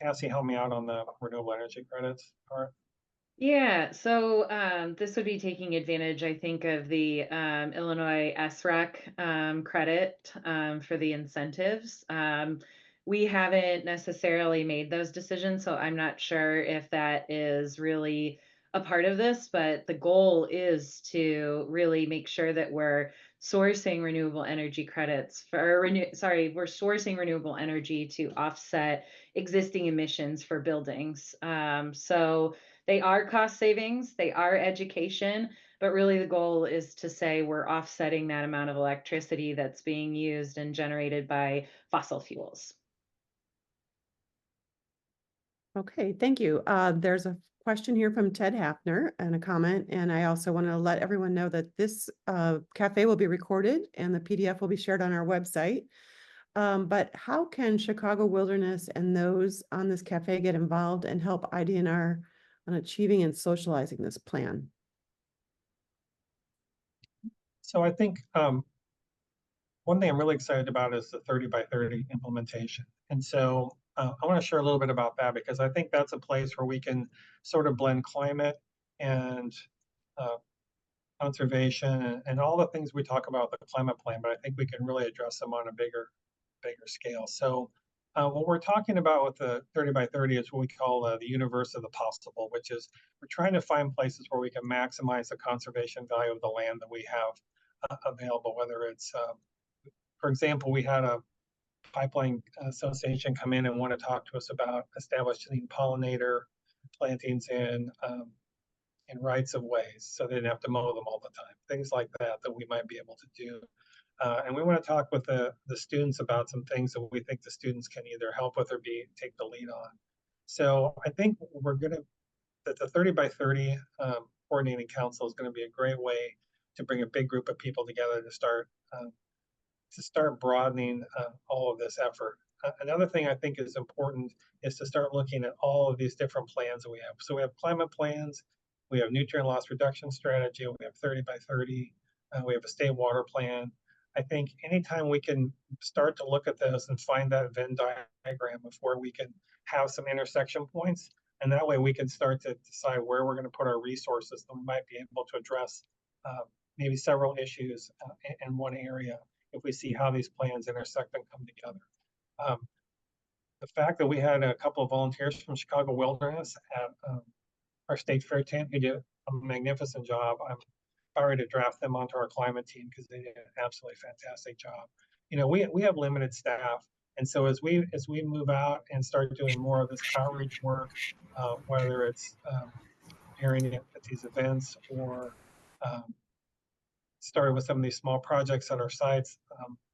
Cassie, help me out on the renewable energy credits part. Yeah, so this would be taking advantage, I think, of the Illinois SREC credit for the incentives. We haven't necessarily made those decisions, so I'm not sure if that is really a part of this, but the goal is to really make sure that we're sourcing renewable energy credits we're sourcing renewable energy to offset existing emissions for buildings. So they are cost savings, they are education, but really the goal is to say we're offsetting that amount of electricity that's being used and generated by fossil fuels. Okay, thank you. There's a question here from Ted Hafner and a comment, and I also want to let everyone know that this cafe will be recorded and the PDF will be shared on our website. But how can Chicago Wilderness and those on this cafe get involved and help IDNR on achieving and socializing this plan? So I think one thing I'm really excited about is the 30 by 30 implementation. And so I want to share a little bit about that because I think that's a place where we can sort of blend climate and uh, conservation and all the things we talk about the climate plan, but I think we can really address them on a bigger scale. So what we're talking about with the 30 by 30 is what we call the universe of the possible, which is we're trying to find places where we can maximize the conservation value of the land that we have available, whether it's, for example, we had a pipeline association come in and want to talk to us about establishing pollinator plantings in rights of ways, so they didn't have to mow them all the time. Things like that we might be able to do. And we want to talk with the students about some things that we think the students can either help with or take the lead on. So I think that the 30 by 30 coordinating council is going to be a great way to bring a big group of people together to start broadening all of this effort. Another thing I think is important is to start looking at all of these different plans that we have. So we have climate plans, we have nutrient loss reduction strategy, we have 30 by 30, we have a state water plan. I think anytime we can start to look at those and find that Venn diagram of where we can have some intersection points, and that way we can start to decide where we're going to put our resources, then we might be able to address maybe several issues in one area if we see how these plans intersect and come together. The fact that we had a couple of volunteers from Chicago Wilderness at our state fair tent who did a magnificent job. I'm sorry to draft them onto our climate team because they did an absolutely fantastic job. You know, we have limited staff, and so as we move out and start doing more of this outreach work, whether it's appearing at these events or started with some of these small projects at our sites,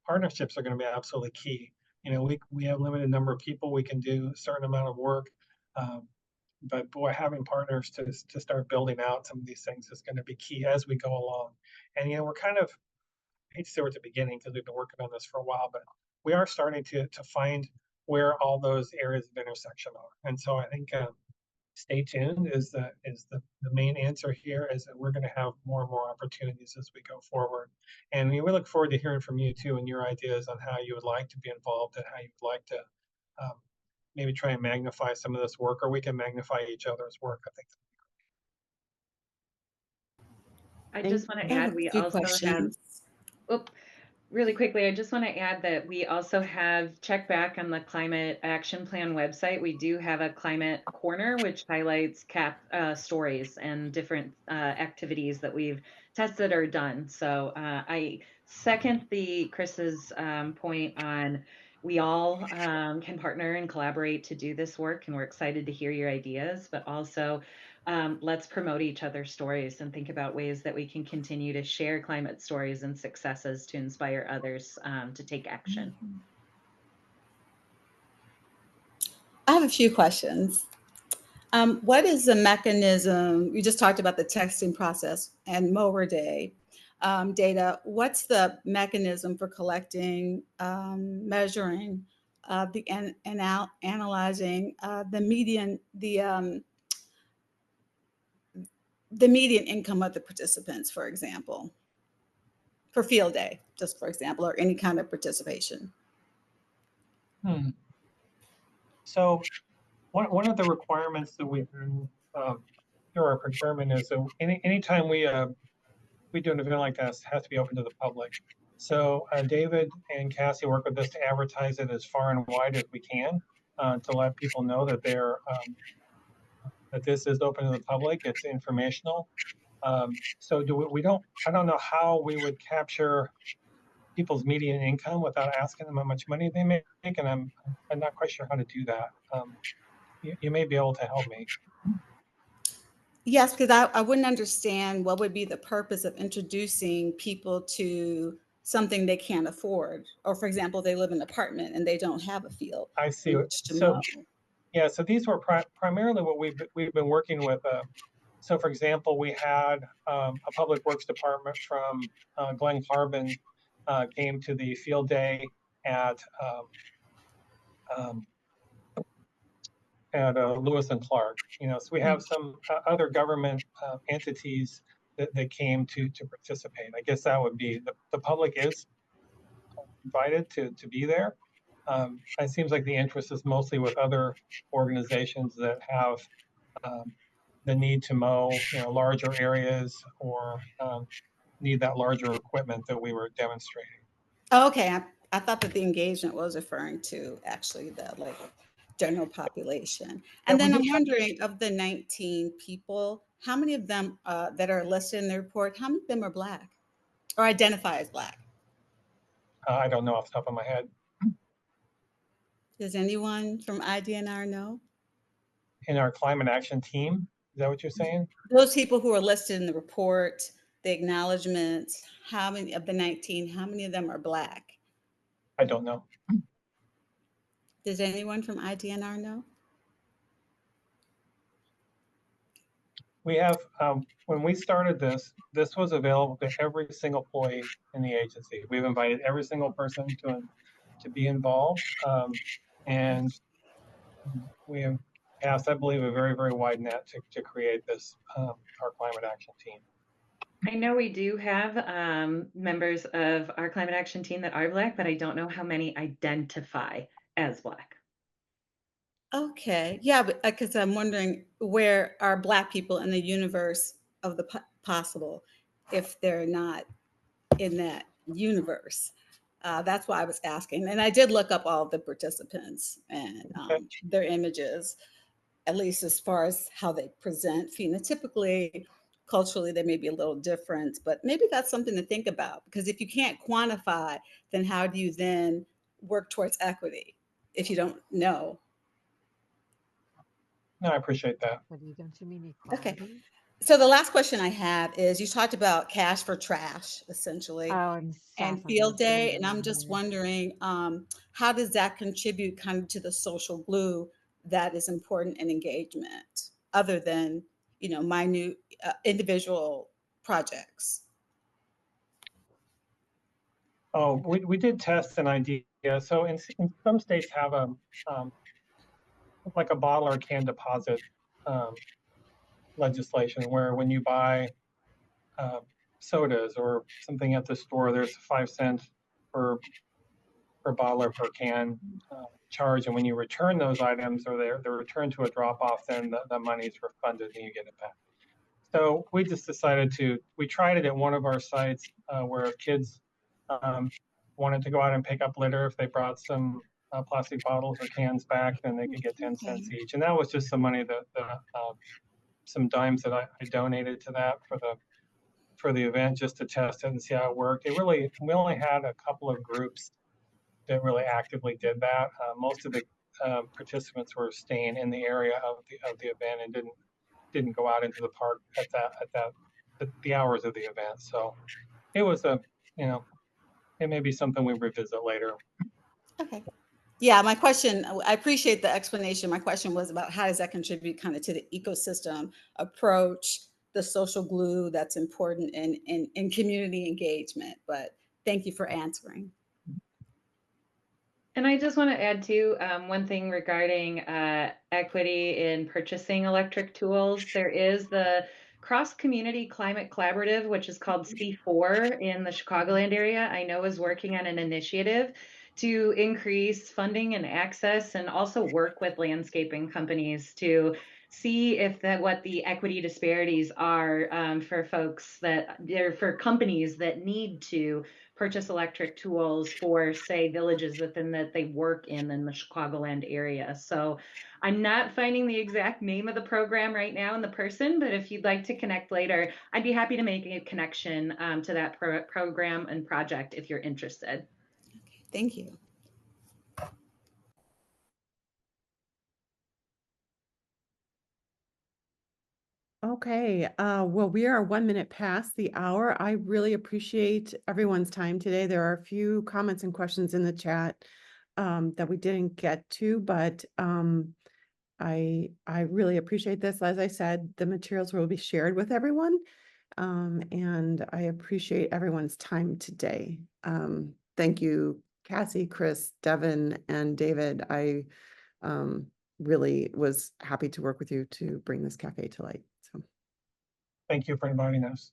partnerships are going to be absolutely key. You know, we have limited number of people, we can do a certain amount of work, but boy, having partners to start building out some of these things is going to be key as we go along. And you know, we're kind of, I hate to say we're at the beginning because we've been working on this for a while, but we are starting to find where all those areas of intersection are. And so I think stay tuned is the main answer here, is that we're going to have more and more opportunities as we go forward. And we look forward to hearing from you too and your ideas on how you would like to be involved and how you'd like to maybe try and magnify some of this work, or we can magnify each other's work. I think. I just want to add, we also have, really quickly, I just want to add that we also have, check back on the Climate Action Plan website. We do have a climate corner, which highlights stories and different activities that we've tested or done. So I second Chris's point on we all can partner and collaborate to do this work, and we're excited to hear your ideas, but also let's promote each other's stories and think about ways that we can continue to share climate stories and successes to inspire others to take action. I have a few questions. What is the mechanism? You just talked about the texting process and mower day data. What's the mechanism for collecting, measuring, analyzing the median income of the participants, for example, for field day, just for example, or any kind of participation? So one of the requirements that we do through our procurement is that anytime we do an event like this, it has to be open to the public. So David and Cassie work with us to advertise it as far and wide as we can to let people know that that this is open to the public. It's informational. So I don't know how we would capture people's median income without asking them how much money they make, and I'm not quite sure how to do that. You may be able to help me. Yes, because I wouldn't understand what would be the purpose of introducing people to something they can't afford. Or for example, they live in an apartment and they don't have a field. I see. So yeah, so these were primarily what we've been working with. So for example, we had a public works department from Glen Carbon came to the field day at Lewis and Clark. You know, so we have some other government entities that came to participate. I guess that would be the public is invited to be there. It seems like the interest is mostly with other organizations that have the need to mow, larger areas or need that larger equipment that we were demonstrating. Oh, okay, I thought that the engagement was referring to actually the like general population. And Yeah, then I'm wondering, of the 19 people, how many of them that are listed in the report, how many of them are Black or identify as Black? I don't know off the top of my head. Does anyone from IDNR know? In our climate action team, is that what you're saying? Those people who are listed in the report, the acknowledgements, how many of the 19, how many of them are Black? I don't know. Does anyone from IDNR know? We have, when we started this was available to every single employee in the agency. We've invited every single person to be involved. And we have cast, I believe, a very, very wide net to create this, our climate action team. I know we do have members of our climate action team that are Black, but I don't know how many identify as Black. Okay, yeah, but because I'm wondering where are Black people in the universe of the possible if they're not in that universe. That's why I was asking. And I did look up all of the participants and their images, at least as far as how they present phenotypically. Culturally, they may be a little different, but maybe that's something to think about, because if you can't quantify, then how do you then work towards equity if you don't know? No, I appreciate that. Don't you mean Okay. equality? So the last question I have is, you talked about cash for trash, essentially, Oh, and Safa field was day. wondering And I'm just that. wondering, how does that contribute kind of to the social glue that is important in engagement, other than, minute individual projects? Oh, we did test an idea. So in some states have like a bottle or can deposit legislation where when you buy sodas or something at the store, there's 5 cents per bottle or per can charge. And when you return those items or they're returned to a drop off, then the money is refunded and you get it back. So we just decided we tried it at one of our sites where if kids wanted to go out and pick up litter, if they brought some plastic bottles or cans back, then they could get 10 cents each. And that was just some money some dimes that I donated to that for the event, just to test it and see how it worked. We only had a couple of groups that really actively did that. Most of the participants were staying in the area of the event and didn't go out into the park at the hours of the event. So it was it may be something we revisit later. Okay. Yeah, my question, I appreciate the explanation. My question was about how does that contribute kind of to the ecosystem approach, the social glue that's important in community engagement. But thank you for answering. And I just want to add too, one thing regarding equity in purchasing electric tools. There is the Cross Community Climate Collaborative, which is called C4 in the Chicagoland area. I know is working on an initiative to increase funding and access, and also work with landscaping companies to see if what the equity disparities are for companies that need to purchase electric tools for, say, villages within that they work in the Chicagoland area. So I'm not finding the exact name of the program right now and the person, but if you'd like to connect later, I'd be happy to make a connection to that program and project if you're interested. Thank you. Okay, well, we are 1 minute past the hour. I really appreciate everyone's time today. There are a few comments and questions in the chat that we didn't get to, but I really appreciate this. As I said, the materials will be shared with everyone, and I appreciate everyone's time today. Thank you, Cassie, Chris, Devin, and David. I really was happy to work with you to bring this cafe to light. So. Thank you for inviting us.